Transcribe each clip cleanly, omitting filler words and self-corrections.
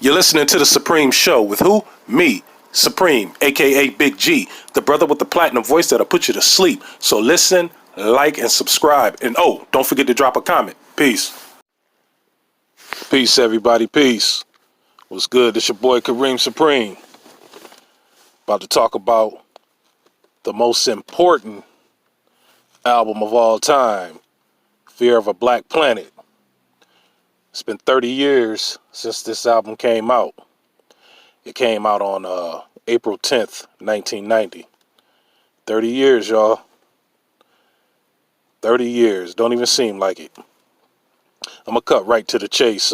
You're listening to The Supreme Show with who? Me, Supreme, aka Big G, the brother with the platinum voice that'll put you to sleep. So listen, like, and subscribe. And oh, don't forget to drop a comment. Peace. Peace, everybody. Peace. What's good? It's your boy Kareem Supreme. About to talk about the most important album of all time, Fear of a Black Planet. It's been 30 years since this album came out. It came out on April 10th, 1990. 30 years, y'all. 30 years. Don't even seem like it. I'm going to cut right to the chase.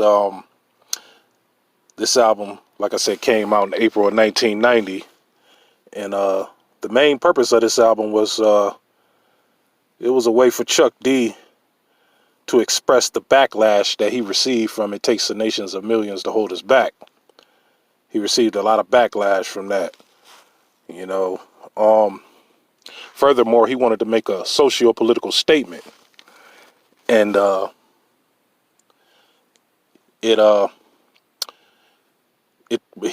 This album, like I said, came out in April of 1990. And the main purpose of this album was it was a way for Chuck D to express the backlash that he received from It Takes the Nations of Millions to Hold Us Back. He received a lot of backlash from that, you know. Furthermore, he wanted to make a socio-political statement. And he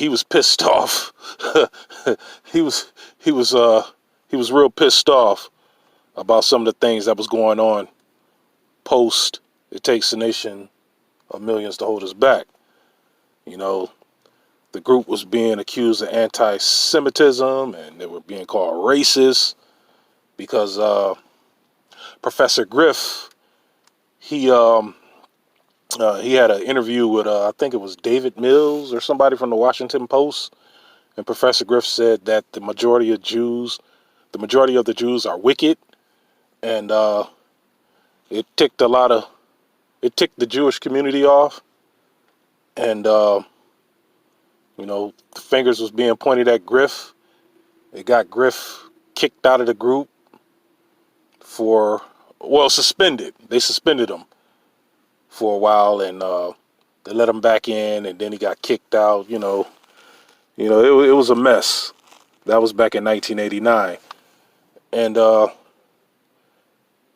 was pissed off. he was real pissed off about some of the things that was going on post It Takes a Nation of Millions to Hold Us Back. You know, the group was being accused of anti-Semitism, and they were being called racist because Professor Griff, he had an interview with I think it was David Mills or somebody from the Washington Post, and Professor Griff said that the majority of the Jews are wicked, and it ticked the Jewish community off, and you know, the fingers was being pointed at Griff. It got Griff kicked out of the group suspended. They suspended him for a while, and they let him back in, and then he got kicked out. You know, it was a mess. That was back in 1989, and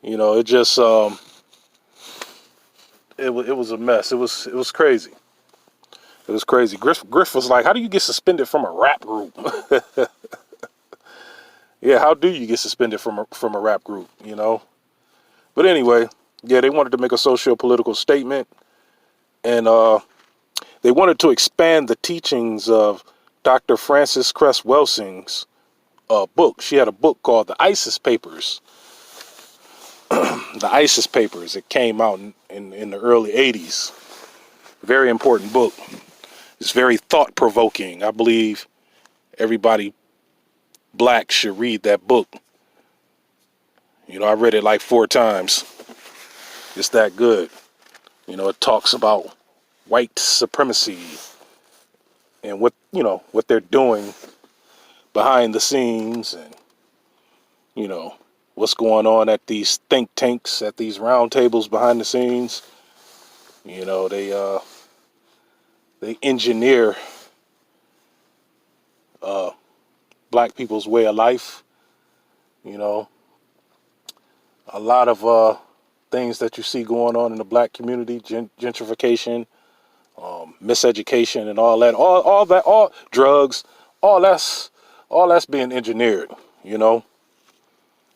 you know, it just it was a mess. It was crazy. It was crazy. Griff was like, "How do you get suspended from a rap group?" Yeah, how do you get suspended from a rap group? You know. But anyway, yeah, they wanted to make a socio-political statement, and they wanted to expand the teachings of Dr. Frances Cress Welsing's book. She had a book called The ISIS Papers. The ISIS Papers. It came out in the early 80s. Very important book. It's very thought-provoking. I believe everybody black should read that book. You know, I read it like 4 times. It's that good. You know, it talks about white supremacy and what they're doing behind the scenes, and, you know, what's going on at these think tanks, at these round tables behind the scenes. You know, they engineer black people's way of life. You know, a lot of things that you see going on in the black community, gentrification, miseducation, and all that, all drugs, all that's being engineered. You know,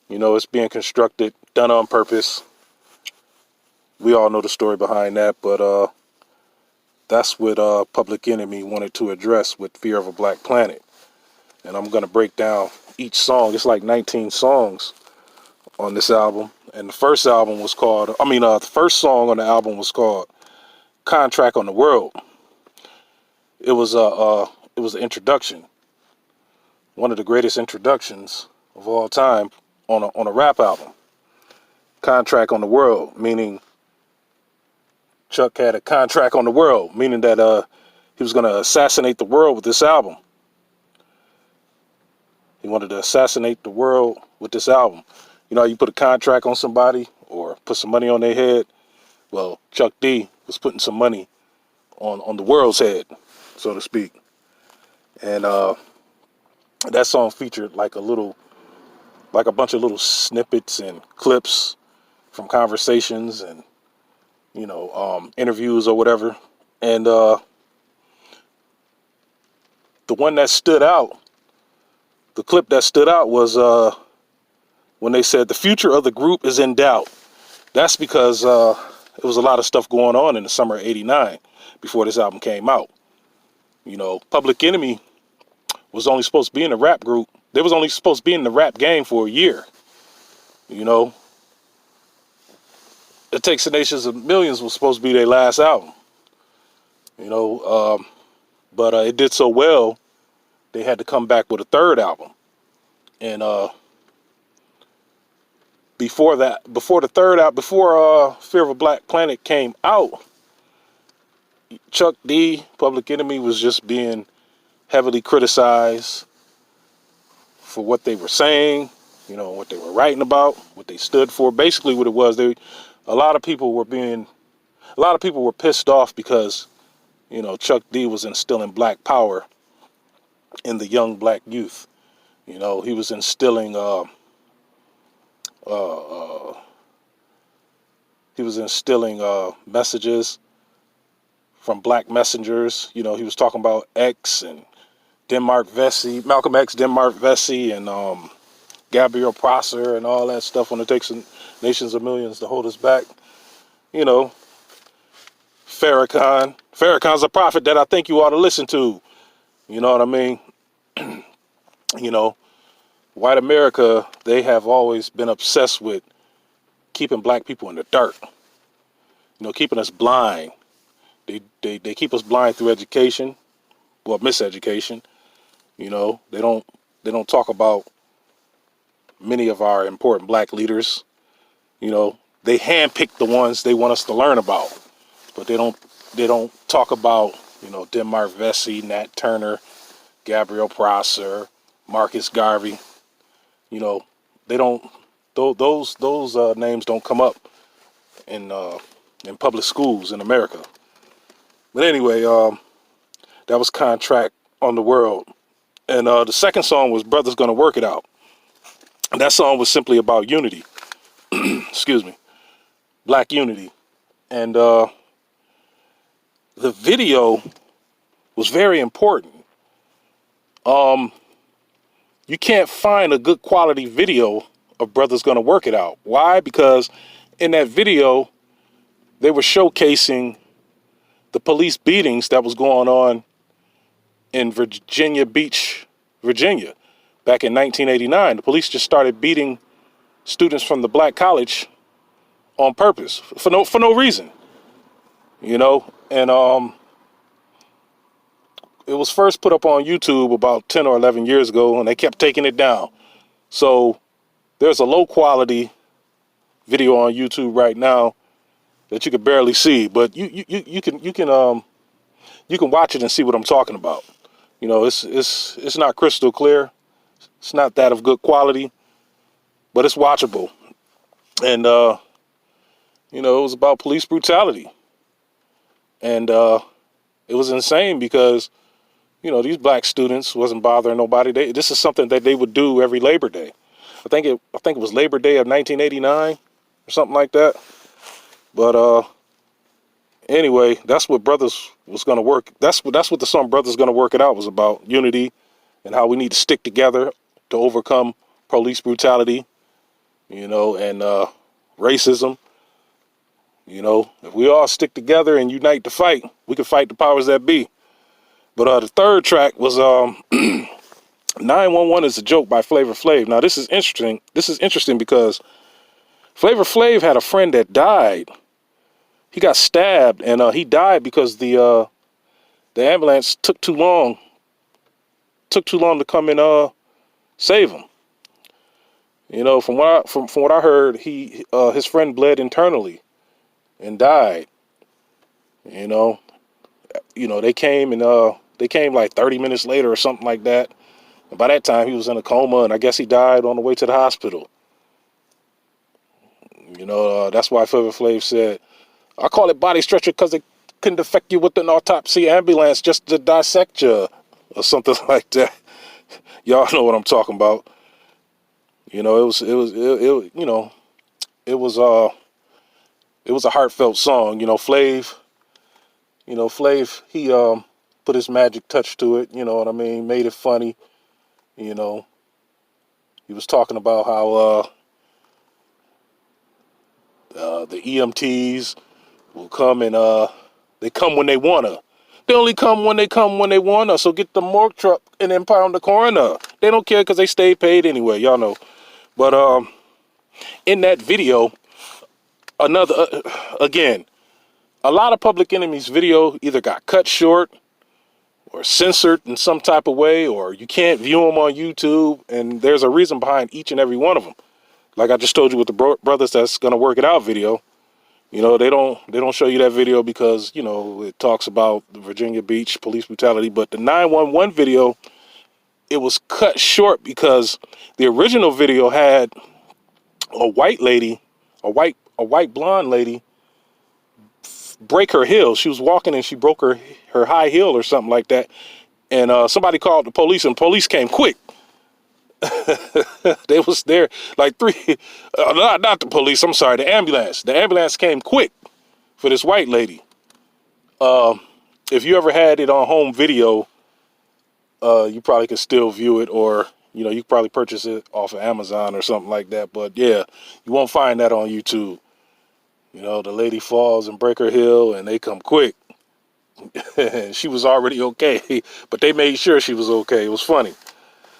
it's being constructed, done on purpose. We all know the story behind that, but that's what Public Enemy wanted to address with Fear of a Black Planet. And I'm going to break down each song. It's like 19 songs on this album. And the first song on the album was called Contract on the World. It was an introduction. One of the greatest introductions of all time on a rap album. Contract on the World, meaning Chuck had a contract on the world, meaning that he was going to assassinate the world with this album. He wanted to assassinate the world with this album. You know how you put a contract on somebody or put some money on their head? Well, Chuck D was putting some money on the world's head, so to speak. And that song featured like a bunch of little snippets and clips from conversations and, you know, interviews or whatever. And the one that stood out, the clip that stood out was when they said the future of the group is in doubt. That's because there was a lot of stuff going on in the summer of '89 before this album came out. You know, Public Enemy was only supposed to be in the rap group. They was only supposed to be in the rap game for a year. You know, It Takes the Nations of Millions was supposed to be their last album. You know, but it did so well, they had to come back with a third album. And before the third album, before Fear of a Black Planet came out, Chuck D, Public Enemy, was just being heavily criticized for what they were saying, you know, what they were writing about, what they stood for. Basically what it was, a lot of people were pissed off because, you know, Chuck D was instilling black power in the young black youth. You know, he was instilling messages from black messengers. You know, he was talking about X and Malcolm X, Denmark Vesey, and Gabriel Prosser and all that stuff when it takes nations of millions to hold us back. You know, Farrakhan's a prophet that I think you ought to listen to. You know what I mean? You know, white America, they have always been obsessed with keeping black people in the dirt. You know, keeping us blind. They keep us blind through education, well, miseducation. You know, they don't talk about many of our important black leaders. You know, they handpick the ones they want us to learn about, but they don't talk about, you know, Denmark Vesey, Nat Turner, Gabriel Prosser, Marcus Garvey. You know, they don't. Those names don't come up in public schools in America. But anyway, that was Contract on the World. And the second song was Brother's Gonna Work It Out. And that song was simply about unity. Excuse me. Black unity. And the video was very important. You can't find a good quality video of Brother's Gonna Work It Out. Why? Because in that video, they were showcasing the police beatings that was going on in Virginia Beach, Virginia, back in 1989. The police just started beating students from the black college on purpose for no reason, you know. And it was first put up on YouTube about 10 or 11 years ago, and they kept taking it down. So there's a low quality video on YouTube right now that you could barely see, but you can watch it and see what I'm talking about. You know, it's not crystal clear. It's not that of good quality, but it's watchable. And you know, it was about police brutality. And it was insane because, you know, these black students wasn't bothering nobody. This is something that they would do every Labor Day. I think it was Labor Day of 1989 or something like that. But anyway, that's what Brothers was going to work. That's what the song Brothers Gonna Work It Out was about. Unity and how we need to stick together to overcome police brutality, you know, and racism. You know, if we all stick together and unite to fight, we can fight the powers that be. But the third track was 911 is a Joke by Flavor Flav. Now this is interesting. This is interesting because Flavor Flav had a friend that died. He got stabbed, and he died because the ambulance took too long. Took too long to come and save him. You know, from what I heard, his friend bled internally and died. You know, they came like 30 minutes later or something like that. And by that time, he was in a coma, and I guess he died on the way to the hospital. You know, that's why Flavor Flav said, I call it body stretcher because it couldn't affect you with an autopsy ambulance just to dissect you or something like that. Y'all know what I'm talking about. You know, it was a heartfelt song. You know, Flav, he put his magic touch to it. You know what I mean? Made it funny. You know, he was talking about how the EMTs will come and they come when they wanna. They only come when they wanna. So get the morgue truck and impound the coroner. They don't care because they stay paid anyway. Y'all know. But in that video, again, a lot of Public Enemy's video either got cut short or censored in some type of way, or you can't view them on YouTube. And there's a reason behind each and every one of them. Like I just told you with the brothers that's gonna work it out video. You know, they don't show you that video because, you know, it talks about the Virginia Beach police brutality. But the 911 video, it was cut short because the original video had a white lady, a white blonde lady, break her heel. She was walking and she broke her high heel or something like that. And somebody called the police, and police came quick. They was there like three, not the police, I'm sorry, the ambulance. The ambulance came quick for this white lady. If you ever had it on home video, you probably could still view it, or, you know, you could probably purchase it off of Amazon or something like that. But yeah, you won't find that on YouTube. You know, the lady falls and break her heel and they come quick. She was already okay, but they made sure she was okay. It was funny.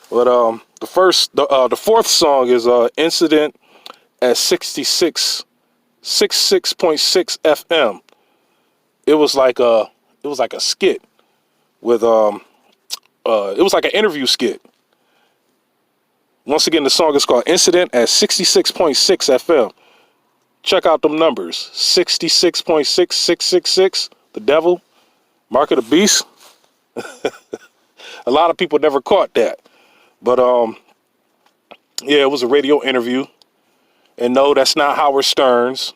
But the fourth song is Incident at 66.6 FM. It was like a skit with it was like an interview skit. Once again, the song is called Incident at 66.6 FM. Check out them numbers. 66.6, 666, the devil, mark of the beast. A lot of people never caught that. But yeah, it was a radio interview. And no, that's not Howard Stern's.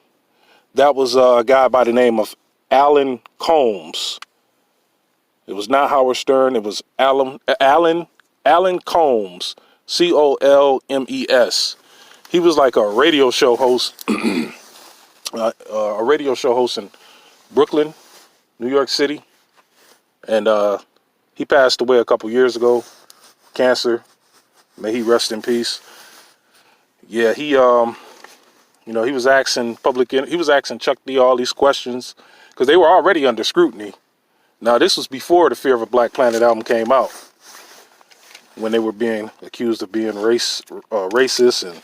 That was a guy by the name of Alan Combs. It was not Howard Stern. It was Alan Combs, Colmes. He was like a radio show host, a radio show host in Brooklyn, New York City, and he passed away a couple years ago, cancer. May he rest in peace. Yeah, he you know, he was asking Chuck D all these questions because they were already under scrutiny. Now, this was before the Fear of a Black Planet album came out, when they were being accused of being racist and,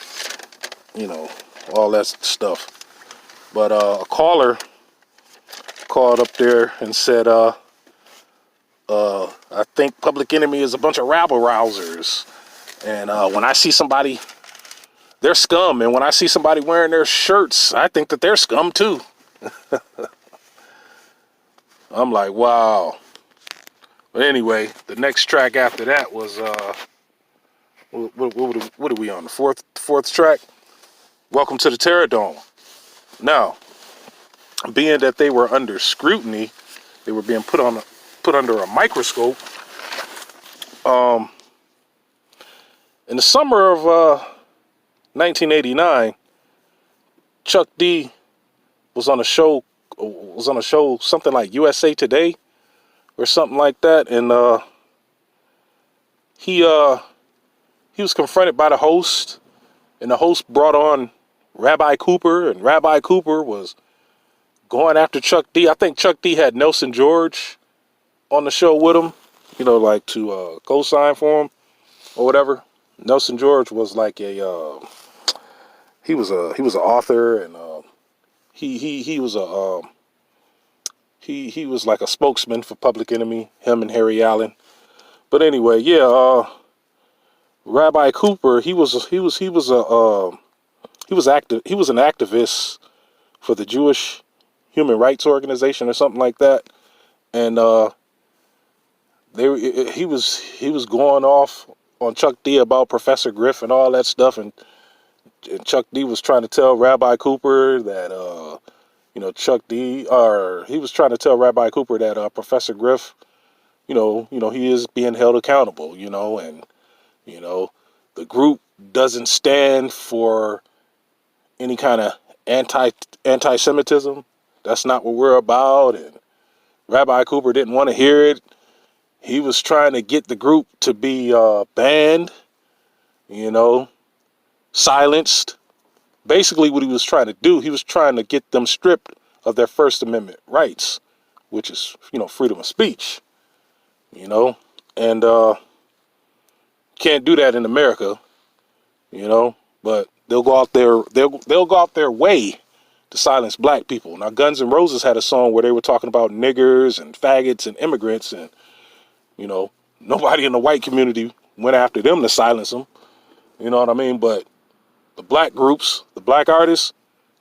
you know, all that stuff. But a caller called up there and said, I think Public Enemy is a bunch of rabble-rousers. And when I see somebody, they're scum. And when I see somebody wearing their shirts, I think that they're scum too. I'm like, wow. But anyway, the next track after that was, what are we on? The fourth track? Welcome to the Terror Dome. Now, being that they were under scrutiny, they were being put under a microscope. In the summer of 1989, Chuck D was on a show something like USA Today or something like that, and he was confronted by the host, and the host brought on Rabbi Cooper, and Rabbi Cooper was going after Chuck D. I think Chuck D had Nelson George on the show with him, you know, like to co-sign for him or whatever. Nelson George was like he was an author, and he was like a spokesman for Public Enemy, him and Harry Allen. But anyway, yeah, Rabbi Cooper, he was an activist for the Jewish Human Rights Organization or something like that, and he was going off on Chuck D about Professor Griff and all that stuff, and Chuck D was trying to tell Rabbi Cooper that he was trying to tell Rabbi Cooper that Professor Griff, you know, he is being held accountable, you know, and you know, the group doesn't stand for any kind of anti-Semitism. That's not what we're about. And Rabbi Cooper didn't want to hear it. He was trying to get the group to be banned, you know, silenced. Basically what he was trying to do, he was trying to get them stripped of their First Amendment rights, which is, you know, freedom of speech, you know, and can't do that in America, you know, but they'll go out there, they'll go out their way to silence black people. Now, Guns N' Roses had a song where they were talking about niggers and faggots and immigrants, and, you know, nobody in the white community went after them to silence them, you know what I mean? But the black groups, the black artists,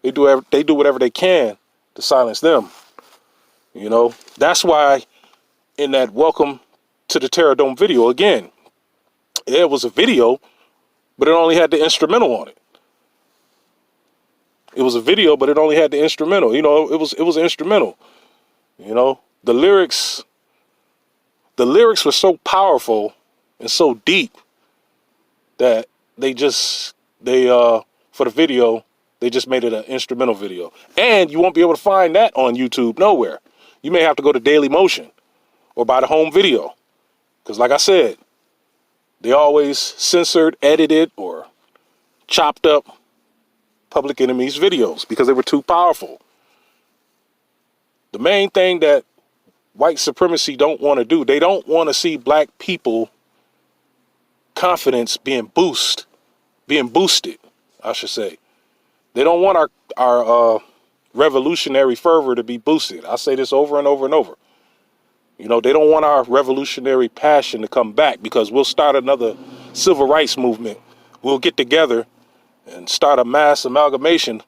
they do whatever they can to silence them. You know, that's why in that Welcome to the Terror Dome video, again, it was a video, but it only had the instrumental on it. It was a video, but it only had the instrumental. You know, it was instrumental. You know, the lyrics were so powerful and so deep that for the video, they just made it an instrumental video. And you won't be able to find that on YouTube nowhere. You may have to go to Daily Motion or buy the home video. Because like I said, they always censored, edited, or chopped up Public Enemy's videos because they were too powerful. The main thing that white supremacy don't want to do, they don't want to see black people confidence being boosted, I should say. They don't want our revolutionary fervor to be boosted. I say this over and over and over. You know, they don't want our revolutionary passion to come back because we'll start another civil rights movement. We'll get together and start a mass amalgamation.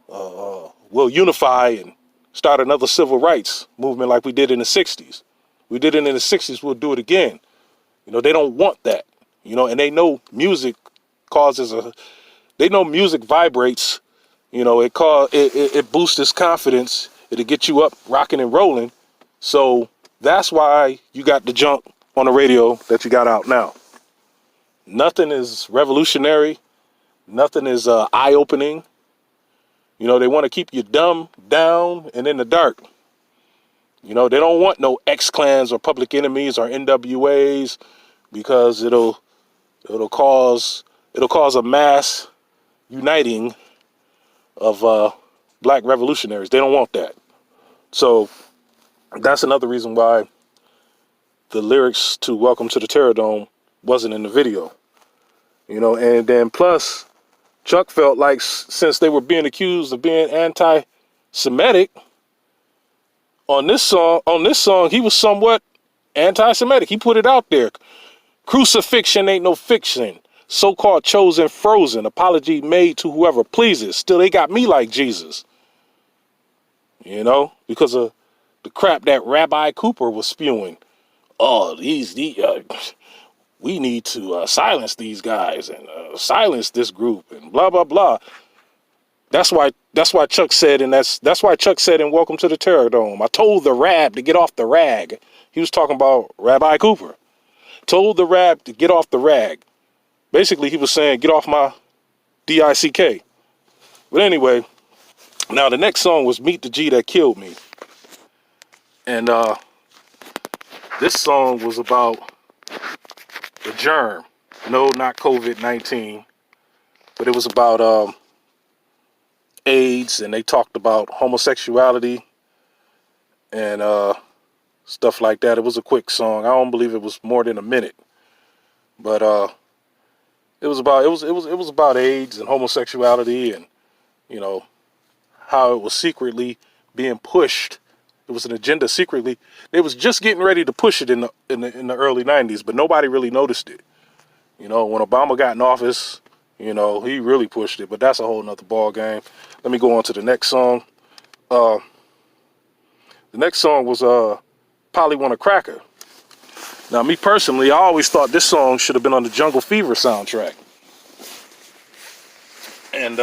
We'll unify and start another civil rights movement like we did in the 60s. We did it in the 60s, we'll do it again. You know, they don't want that. You know, and they know music they know music vibrates. You know, it boosts his confidence. It'll get you up rocking and rolling. So that's why you got the junk on the radio that you got out now. Nothing is revolutionary. Nothing is eye-opening. You know, they want to keep you dumb, down, and in the dark. You know, they don't want no X-Clans or Public Enemies or NWAs because it'll cause a mass uniting of black revolutionaries. They don't want that. So that's another reason why the lyrics to Welcome to the Terror Dome wasn't in the video. You know, and then plus Chuck felt like since they were being accused of being anti-Semitic on this song, he was somewhat anti-Semitic. He put it out there. Crucifixion ain't no fiction. So-called chosen frozen. Apology made to whoever pleases. Still, they got me like Jesus. You know, because of the crap that Rabbi Cooper was spewing. Oh, we need to silence these guys and silence this group and blah blah blah. That's why Chuck said, and that's why Chuck said in Welcome to the Terror Dome, I told the rab to get off the rag. He was talking about Rabbi Cooper. Told the rab to get off the rag. Basically, he was saying, get off my DICK. But anyway, now the next song was Meet the G That Killed Me. And this song was about the germ. No, not COVID-19. But it was about AIDS, and they talked about homosexuality and stuff like that. It was a quick song. I don't believe it was more than a minute. But it was about AIDS and homosexuality, and you know how it was secretly being pushed. It was an agenda secretly. They was just getting ready to push it in the early 90s, but nobody really noticed it. You know, when Obama got in office, you know, he really pushed it, but that's a whole nother ball game. Let me go on to the next song. The next song was Polly Want a Cracker. Now, me personally, I always thought this song should have been on the Jungle Fever soundtrack. And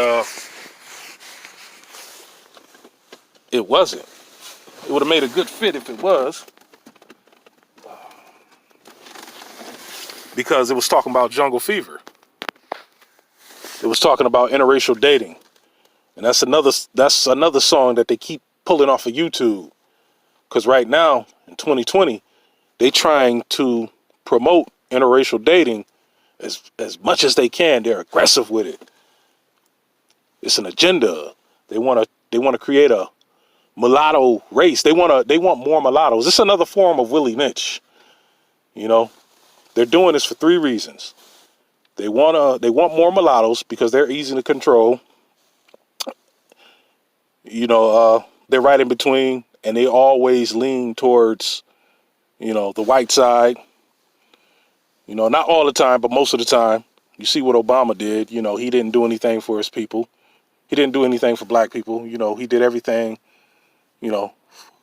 it wasn't. It would have made a good fit if it was. Because it was talking about jungle fever. It was talking about interracial dating. And that's another song that they keep pulling off of YouTube. Because right now, in 2020, they trying to promote interracial dating as much as they can. They're aggressive with it. It's an agenda. They want to create a mulatto race. They want more mulattoes. It's another form of Willie Lynch. You know, they're doing this for three reasons. They want more mulattoes because they're easy to control. You know, they're right in between, and they always lean towards, you know, the white side. You know, not all the time, but most of the time. You see what Obama did. You know, he didn't do anything for his people. He didn't do anything for black people. You know, he did everything, you know,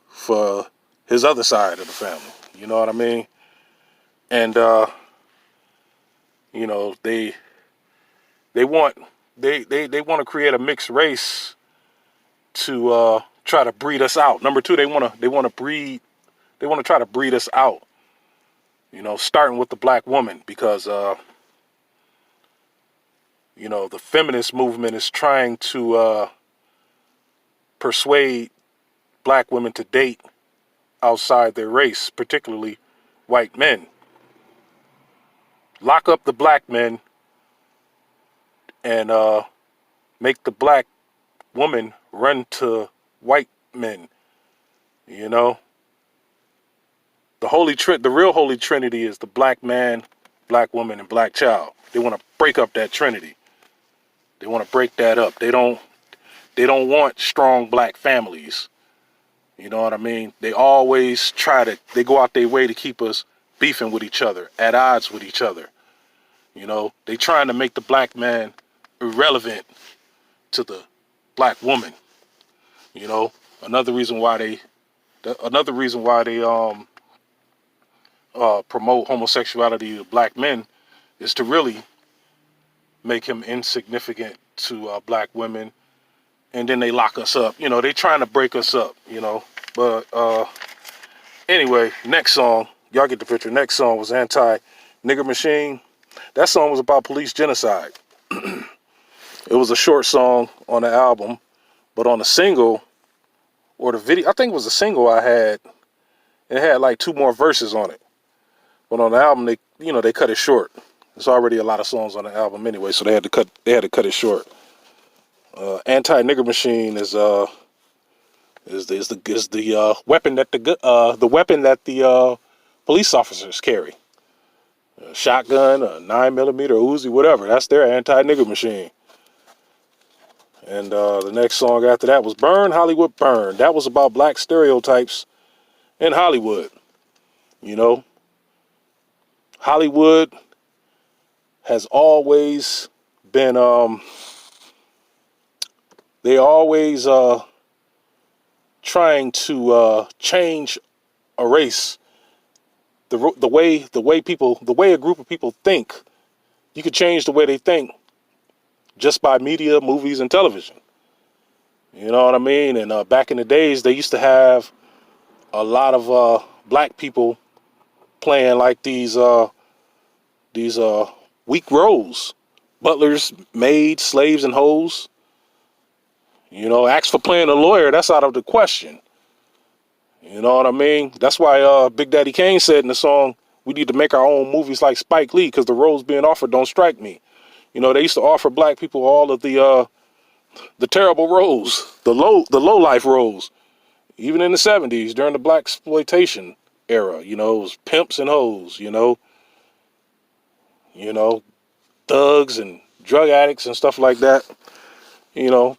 for his other side of the family. You know what I mean? And, you know, they want to create a mixed race to try to breed us out. Number two, they want to try to breed us out. You know, starting with the black woman, because you know, the feminist movement is trying to persuade black women to date outside their race, particularly white men. Lock up the black men and make the black woman run to white men. You know, the real holy trinity is the black man, black woman, and black child. They want to break up that trinity. They want to break that up. They don't want strong black families. You know what I mean? They always they go out their way to keep us beefing with each other, at odds with each other. You know, they trying to make the black man irrelevant to the black woman. You know, another reason why they promote homosexuality to black men is to really make him insignificant to black women, and then they lock us up. You know, they trying to break us up, you know. But anyway, next song, y'all get the picture. Next song was Anti-Nigger Machine. That song was about police genocide. It was a short song on the album, but on the single or the video, I think it was a single I had, it had like 2 more verses on it. But on the album, they cut it short. There's already a lot of songs on the album anyway, so they had to cut it short. Anti-Nigger Machine is the weapon that the police officers carry. A shotgun, a 9mm, Uzi, whatever. That's their anti-nigger machine. And the next song after that was Burn, Hollywood, Burn. That was about black stereotypes in Hollywood. You know, Hollywood has always been, they always trying to change a race. The way a group of people think, you could change the way they think just by media, movies, and television. You know what I mean? And back in the days, they used to have a lot of black people playing like these weak roles: butlers, maids, slaves, and hoes. You know, ask for playing a lawyer, that's out of the question. You know what I mean? That's why Big Daddy Kane said in the song, we need to make our own movies like Spike Lee, because the roles being offered don't strike me. You know, they used to offer black people all of the terrible roles, the low life roles, even in the 70s during the black exploitation era. You know, it was pimps and hoes. You know, thugs and drug addicts and stuff like that. You know,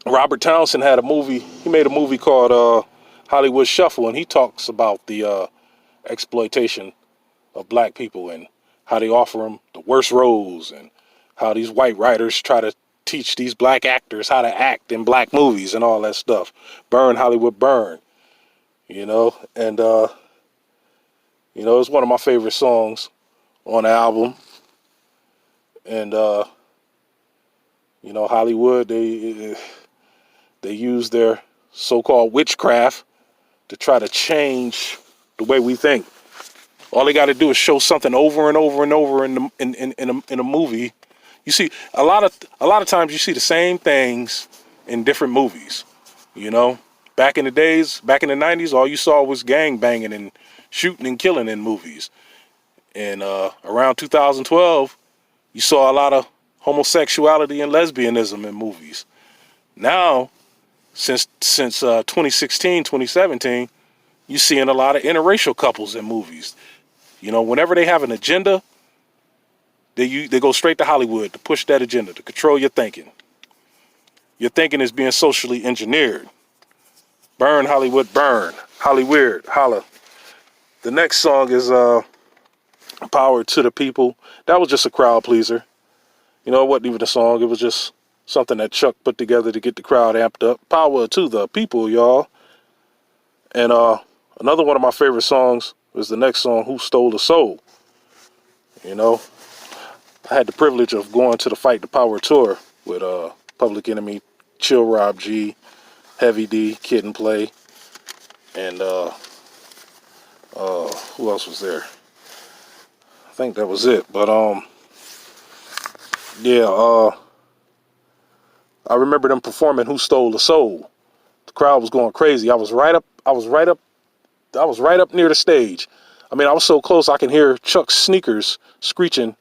Robert Townsend had a movie. He made a movie called Hollywood Shuffle, and he talks about the exploitation of black people and how they offer them the worst roles, and how these white writers try to teach these black actors how to act in black movies and all that stuff. Burn, Hollywood, Burn. You know, and it's one of my favorite songs on the album. And Hollywood, they use their so-called witchcraft to try to change the way we think. All they got to do is show something over and over and over in a movie. You see, a lot of times you see the same things in different movies. You know, back in the days, back in the 90s, all you saw was gang banging shooting and killing in movies. And around 2012, you saw a lot of homosexuality and lesbianism in movies. Now, since 2016, 2017, you're seeing a lot of interracial couples in movies. You know, whenever they have an agenda, they go straight to Hollywood to push that agenda, to control your thinking. Your thinking is being socially engineered. Burn, Hollywood, burn. Hollyweird, holla. The next song is Power to the People. That was just a crowd pleaser. You know, it wasn't even a song. It was just something that Chuck put together to get the crowd amped up. Power to the people, y'all. And another one of my favorite songs is the next song, Who Stole the Soul? You know, I had the privilege of going to the Fight the Power tour with Public Enemy, Chill Rob G, Heavy D, Kid and Play, and who else was there? I think that was it. But yeah, I remember them performing Who Stole the Soul. The crowd was going crazy. I was right up near the stage. I mean, I was so close I can hear Chuck's sneakers screeching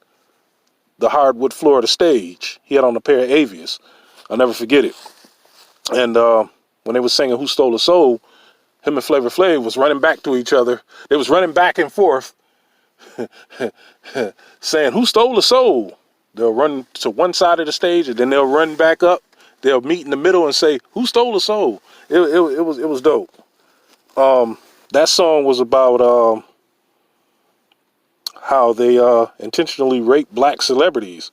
the hardwood floor of the stage. He had on a pair of Avias. I'll never forget it. And when they were singing Who Stole the Soul, him and Flavor Flav was running back to each other. They was running back and forth saying, Who stole the soul? They'll run to one side of the stage and then they'll run back up. They'll meet in the middle and say, Who stole the soul? It was dope. That song was about how they intentionally rape black celebrities.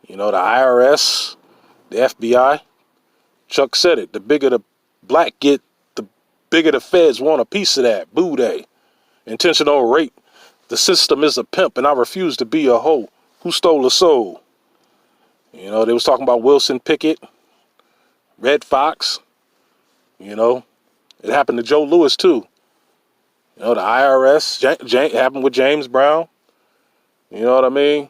You know, the IRS, the FBI. Chuck said it. The bigger the black get, the bigger the feds want a piece of that. Boo day. Intentional rape. The system is a pimp and I refuse to be a hoe. Who stole the soul? You know, they was talking about Wilson Pickett, Red Fox. You know, it happened to Joe Lewis too. You know, the IRS happened with James Brown. You know what I mean?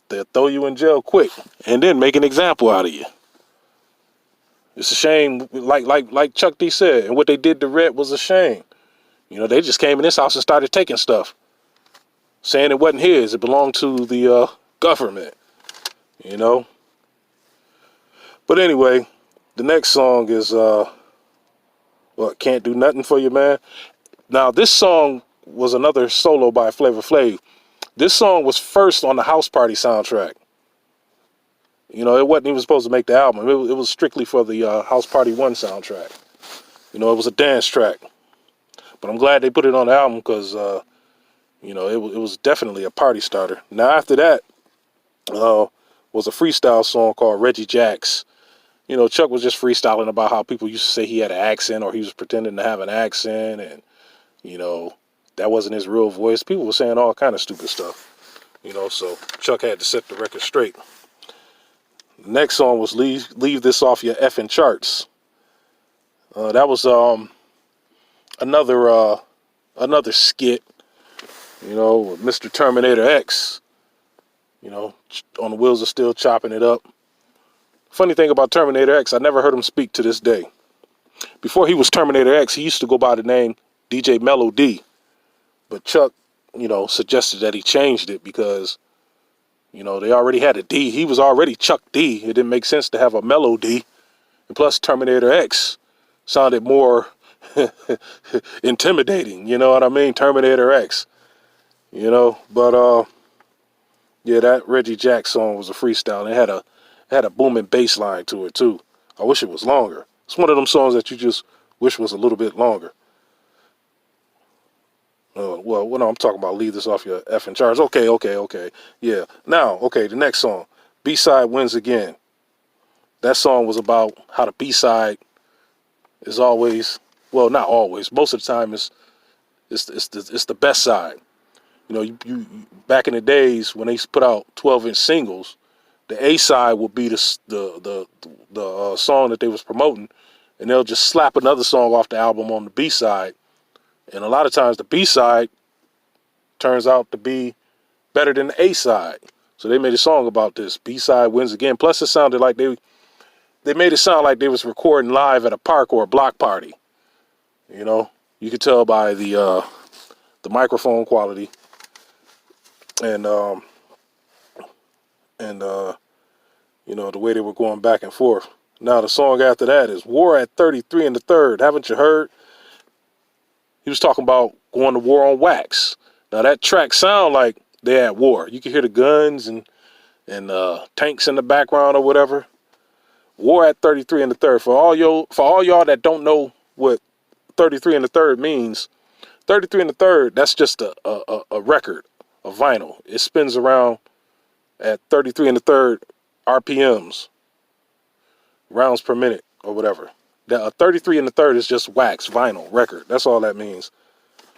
They'll throw you in jail quick and then make an example out of you. It's a shame, like Chuck D said, and what they did to Red was a shame. You know, they just came in this house and started taking stuff, saying it wasn't his, it belonged to the government. You know. But anyway, the next song is Can't Do Nothing for You, Man. Now, this song was another solo by Flavor Flav. This song was first on the House Party soundtrack. You know, it wasn't even supposed to make the album. It was strictly for the House Party 1 soundtrack. You know, it was a dance track. But I'm glad they put it on the album because, you know, it was definitely a party starter. Now, after that was a freestyle song called Reggie Jack's. You know, Chuck was just freestyling about how people used to say he had an accent or he was pretending to have an accent and, you know, that wasn't his real voice. People were saying all kind of stupid stuff, you know, so Chuck had to set the record straight. The next song was Leave This Off Your Effing Charts. That was another skit, you know, with Mr. Terminator X, you know, on the wheels of steel chopping it up. Funny thing about Terminator X, I never heard him speak to this day. Before he was Terminator X, he used to go by the name DJ Mellow D. But Chuck, you know, suggested that he changed it because, you know, they already had a D. He was already Chuck D. It didn't make sense to have a Mellow D. And plus Terminator X sounded more intimidating, you know what I mean? Terminator X, you know. But yeah, that Reggie Jack song was a freestyle. And it had a booming bass line to it too. I wish it was longer. It's one of them songs that you just wish was a little bit longer. Well, no, I'm talking about Leave This Off Your Effing Charts. Okay. Yeah. Now, okay, the next song, B-Side Wins Again. That song was about how the B-side is always, well, not always, most of the time it's the best side. You know, you back in the days when they put out 12-inch singles, the A side would be the song that they was promoting, and they'll just slap another song off the album on the B side, and a lot of times the B side turns out to be better than the A side. So they made a song about this. B side wins again. Plus, it sounded like they made it sound like they was recording live at a park or a block party. You know, You could tell by the microphone quality and you know, the way they were going back and forth. Now the song after that is War at 33 and the Third. Haven't you heard? He was talking about going to war on wax. Now that track sound like they're at war. You can hear the guns and tanks in the background or whatever. War at 33 and the Third. For all y'all that don't know what 33 and the Third means, 33 and the Third, that's just a record, a vinyl. It spins around at 33 and the Third RPMs, rounds per minute or whatever. That 33 and the Third is just wax, vinyl, record. That's all that means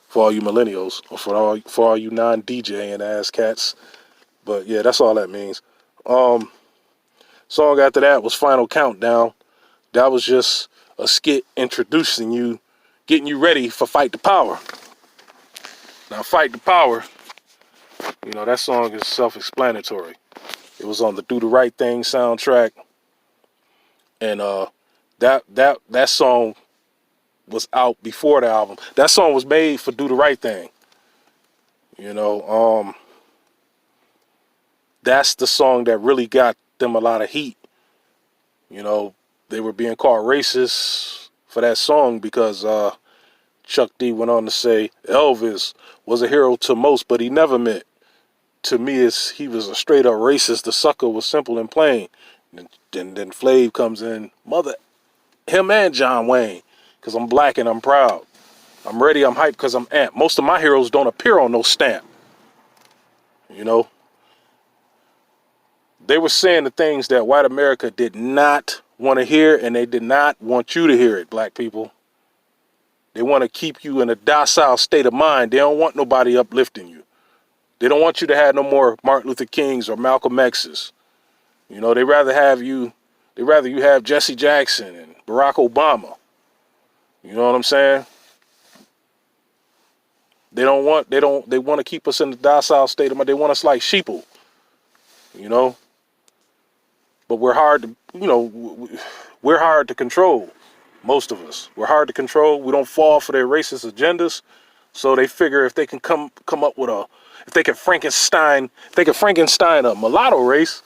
for all you millennials or for all you non-DJing ass cats. But yeah, that's all that means. Song after that was Final Countdown. That was just a skit introducing you, getting you ready for Fight the Power. Now, Fight the Power, you know, that song is self-explanatory. It was on the Do the Right Thing soundtrack. And that song was out before the album. That song was made for Do the Right Thing. You know, that's the song that really got them a lot of heat. You know, they were being called racist for that song because Chuck D went on to say Elvis was a hero to most, but he never meant to me he was a straight up racist. The sucker was simple and plain. And then Flav comes in, him and John Wayne, because I'm black and I'm proud. I'm ready, I'm hyped because I'm amped. Most of my heroes don't appear on no stamp. You know, they were saying the things that white America did not want to hear, and they did not want you to hear it, black people. They want to keep you in a docile state of mind. They don't want nobody uplifting you. They don't want you to have no more Martin Luther Kings or Malcolm X's. You know, they rather you have Jesse Jackson and Barack Obama. You know what I'm saying? They want to keep us in the docile state of mind. They want us like sheeple. You know? But we're hard to, you know, we're hard to control. Most of us. We're hard to control. We don't fall for their racist agendas. So they figure if they can come up with if they can Frankenstein a mulatto race,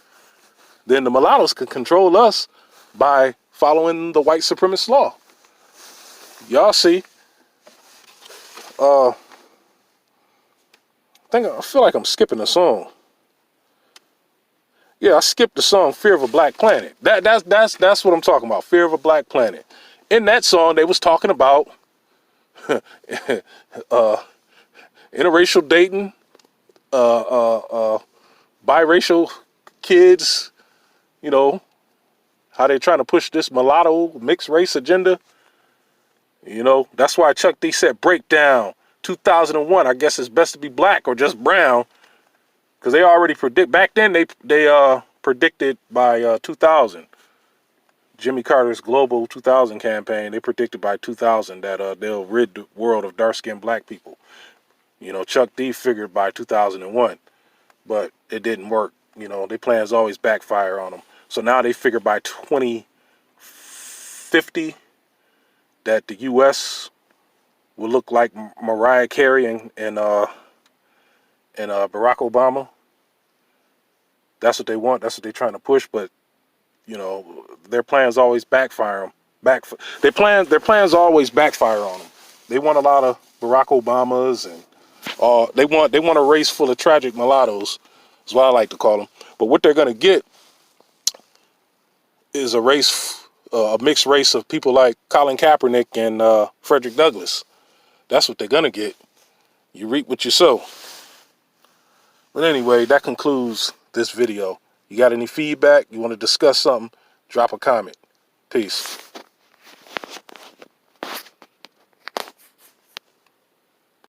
then the mulattoes can control us by following the white supremacist law. Y'all see, I feel like I'm skipping a song. Yeah, I skipped the song "Fear of a Black Planet." That's what I'm talking about. "Fear of a Black Planet." In that song, they was talking about interracial dating, biracial kids. You know how they trying to push this mulatto mixed race agenda. You know, that's why Chuck D said breakdown 2001. I guess it's best to be black or just brown, because they already back then they predicted by 2000. Jimmy Carter's Global 2000 campaign, they predicted by 2000 that they'll rid the world of dark-skinned black people. You know, Chuck D figured by 2001, but it didn't work. You know, their plans always backfire on them. So now they figure by 2050 that the U.S. will look like Mariah Carey and Barack Obama. That's what they want. That's what they're trying to push. But you know, their plans always backfire them. Their plans always backfire on them. They want a lot of Barack Obamas, and they want a race full of tragic mulattoes. That's what I like to call them. But what they're gonna get is a mixed race of people like Colin Kaepernick and Frederick Douglass. That's what they're gonna get. You reap what you sow. But anyway, that concludes this video. You got any feedback? You want to discuss something? Drop a comment. Peace.